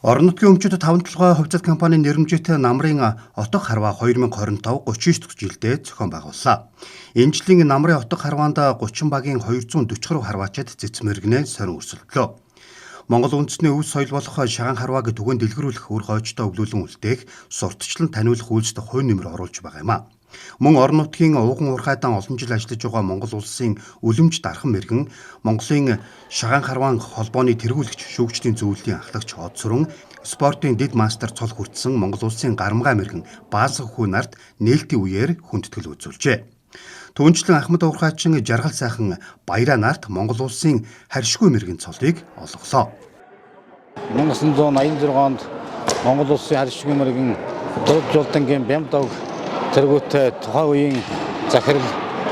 Орон нутгийн өмчөд 5 толгой хувьцат компанийн нэрмжтэй намрын отго харваа 2025-39 дахь жилдээ зохион байгууллаа. Энэ жилийн намрын отго харваанд 30 багийн 240 гаруй харваачид цэцмэргэнэ сорин өрсөлдлөө. Монгол үндэсний өв соёл болох шагаан харвааг түгээн дэлгэрүүлэх үр хойчтой өвлүүлэн үлдээх, сурталчлан таниулах үйлсд хувь нэмэр оруулж байгаа юм а. Мөн орон нутгийн ууган уурхайдан олон жил ажиллаж байгаа Монгол улсын үлэмж дархан мэргэн Монголын шагаан харваан холбооны тэргүүлэгч шүүгчдийн зөвлөлийн ахлагч Од Сүрэн, спортын дэд мастер цол хүртсэн Монгол улсын гарамгай мэргэн Баасан хүү нарт нээлтийн үеэр хүндэтгэл үзүүлжээ. Түүнчлэн Ахмад уурхайчин Жаргал сайхан Баяраа нарт Монгол улсын харьшгүй мэргэн цолыг олголоо. 1986 онд Монгол улсын харьшгүй мэргэн Дөрөв Жолдонгийн Бямдаг тэргүүтээ тухайн үеийн захирал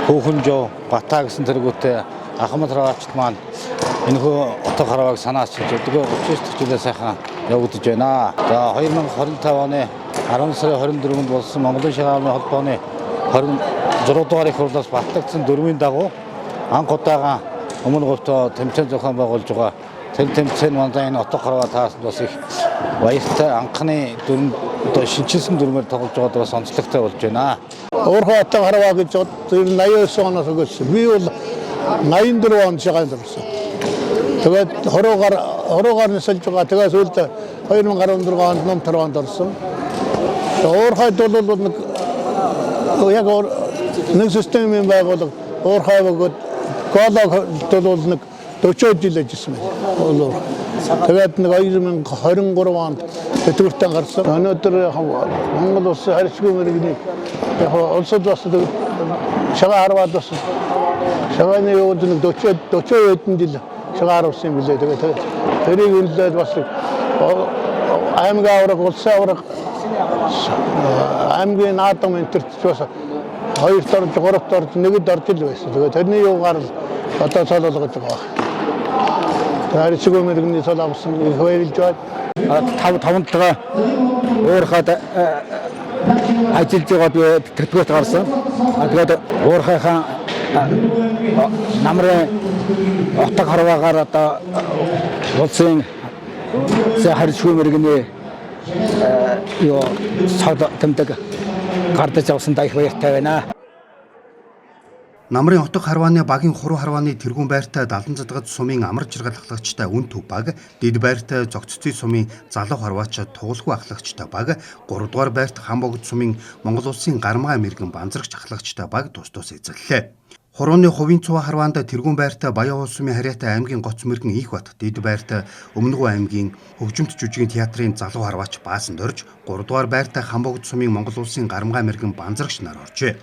Хүүхэнжоо Батаа гэсэн тэргүүтээ Ахмад харваачд маань энэхүү отго харвааг санаачилж өдгөө 39 дахь жилээ сайхан явагдаж байна. За 2025 оны 10 сарын 24-нд болсон Монголын шагааны холбооны 26 дугаар их хурлаас батлагдсан дөрвийн дагуу анх удаага өмнө говьто тэмцээн зохион байгуулж байгаа. Тэр тэмцээн манай энэ отго харваа таасанд бас их баяртай анхны дөрөв шинжилсэн дүрмээр тоглож байгаад бас онцлогтой болж байна. Өөрөө отго харваа гэж 89 оноос өгсөн. Би бол 84 онд шагаанд орсон. Тэгээд хороогаар нисэлж байгаа. Тэгээд сүүлд 2014 онд ном тарванд орсон. Өөрхойд бол яг нэг системийн байгууллага өөрхойд голог нэг 40 жил ажилласан байна. Тэгээд нэг 2023 онд тэтгэвртэн гарсан. Өнөөдөр Монгол улсын харьцгүй мэргэний яг улсад бас шагаан харваад бас шагааны явуулд нэг 40 хэдэн жил шагаан харвсан юм билээ. Тэгээд тэрийг үнэлээд бас аймгийн авраг, улсын авраг, аймгийн наадам энтерч бас 2-т орж, 3-т орж, 1-д орж ил байсан. Тэгээд тэрний юугаар одоо цол болгож байгаа. Харьцгүй мэргэний цол авсан их баярлж байна. 5 толгой уурхайд ажиллаж байгаа тэртгүүт гарсан. Тэгээд уурхайхан намрын отго харваагаар одоо улсын харьцгүй мэргэний цол тэмдэг гардаж авсан их баяртай байна. Намрын отго харвааны багийн хуруу харвааны тэргүүн байртай Далан задгад сумын амар жаргал ахлагчтай үн төв баг, дэд байртай зогццын сумын залуу харваач тугуулгүй ахлагчтай баг, 3 дугаар байрт Хамбогд сумын Монгол улсын гарамгай мэргэн банзрагч ахлагчтай баг тус эзэллээ. Хурууны хувийн цуваа харваанд тэргүүн байртай Баян уул сумын Харьяатай аймгийн гоц мэргэн Ихбат, дэд байртай Өмнөгөө аймгийн Хөгжимт жүжигийн театрын залуу харваач Баасан дорж, 3 дугаар байртай Хамбогд сумын Монгол улсын гарамгай мэргэн банзрагч нар оржээ.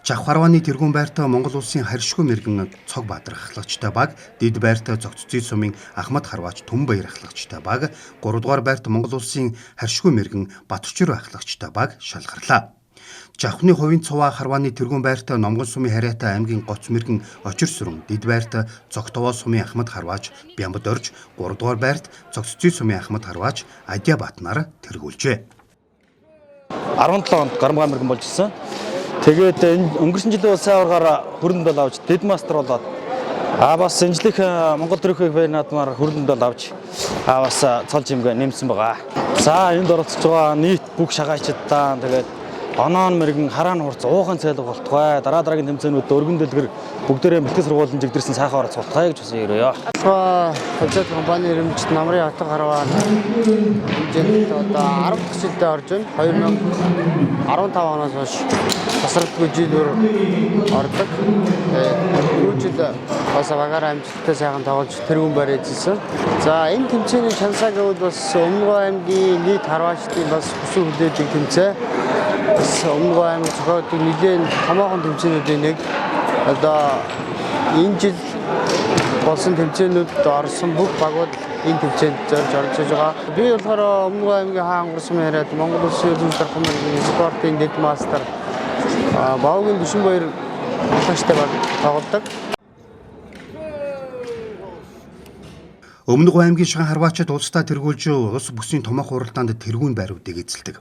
Жах харвааны тэргүүн байртай Монгол улсын харьшгүй мэргэн Цог Баадар ахлагчтай баг, дэд байртай Зогццын сумын Ахмад харваач Түмбаяр ахлагчтай баг, 3 дугаар байрт Монгол улсын харьшгүй мэргэн Батчүрэ ахлагчтай баг шалгарлаа. Жахны хувийн цуваа харвааны тэргүүн байртай Номгон сумын Харьяатай аймгийн гоц мэргэн Очир Сүрэн, дэд байртай Цогтовоо сумын Ахмад харваач Бямбад орж, 3 дугаар байрт Зогццын сумын Ахмад харваач Адя Батнаар тэргүүлжээ. 17 онд гарамгай мэргэн болж ирсэн. Тэгээд өнгөрсөн жилийн улсын аваргаар хүрээнд бол авч дэд мастер болоод бас шинжлэх Монгол төрийн баяр наадмаар хүрээнд бол авч бас цол жимгээ нэмсэн байгаа. За энд оролцож байгаа нийт бүх шагаачдаа тэгээд оноон мэргэн хараан хурц уухан цайлга болтугай. Дараагийн тэмцээнүүд өргөн дэлгэр бүгдээрээ бэлтгэл сургуулийн жигдэрсэн сайхан оролцох болтугай гэж хүсэж ирээ. Хувьцат компани нэрмжт намрын отго харваа хэмжээнд одоо 10 дахь жилдээ орж байна. 2015 оноос хойш тасралтгүй жилээр ордог. Түрүү жил бас багаараа амжилттай сайхан тоглож тэргүүн байр эзэлсэн. За энэ тэмцээний шансаа гэвэл бас Өмнөгөө аймгийн нийт харваачдын бас хүсэл хүлээдэг тэмцээн. Өмнөгөө аймаг зохиодог нэгэн томоохон тэмцээнүүдийн нэг. Одоо энэ жил болсон тэмцээнүүдэд орсон бүх багууд энэ тэмцээнд зорж орж байгаа. Би болохоор Өмнөгөө аймгийн хаан гурсмын хараад Монгол улсын үлэмж дархан мэргэний спортын дэд мастер Баогийн Дүшинбаяр ахлагчтай баг тоглодог. Өмнөгөө аймгийн шагаан харваачид улсдаа тэргүүлж улс бүсийн томоохон хуралдаанд тэргүүн байруудыг эзэлдэг.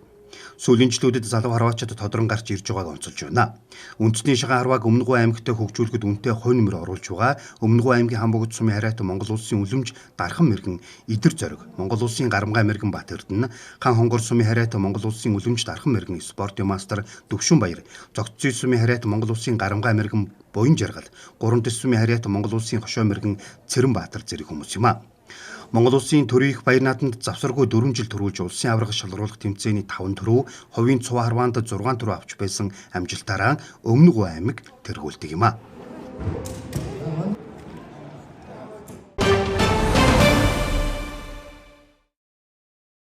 Сүүлийн жилүүдэд залуу харваачид тодрон гарч ирж байгааг онцолж байна. Үндэсний шагаан харвааг Өмнө Говь аймагт хөгжүүлэхэд үнэтэй хувь нэмэр оруулж байгаа. Өмнө Говь аймгийн Хамбогд сумын харайт Монгол улсын үлэмж Дархан мэргэн Идэр зориг, Монгол улсын Гарамгай мэргэн Бат Эрдэнэ, Хан хонгор сумын харайт Монгол улсын үлэмж Дархан мэргэн спортын мастер Дөвшин Баяр, Зогццын сумын харайт Монгол улсын Гарамгай мэргэн Буян Жаргал, Гурван дэс сумын харайт Монгол улсын Хошоо мэргэн Цэрэн Баатар зэрэг хүмүүс юм а. Монгол улсын төрийн их баяр наадамд завсаргүй 4 жил төрүүлж улсын аварга шалгаруулах тэмцээний 5 төрөв, хувийн цуваа харваанд 6 төрөв авч байсан амжилтаараа Өмнө Говь аймаг тэргүүлдэг юм а.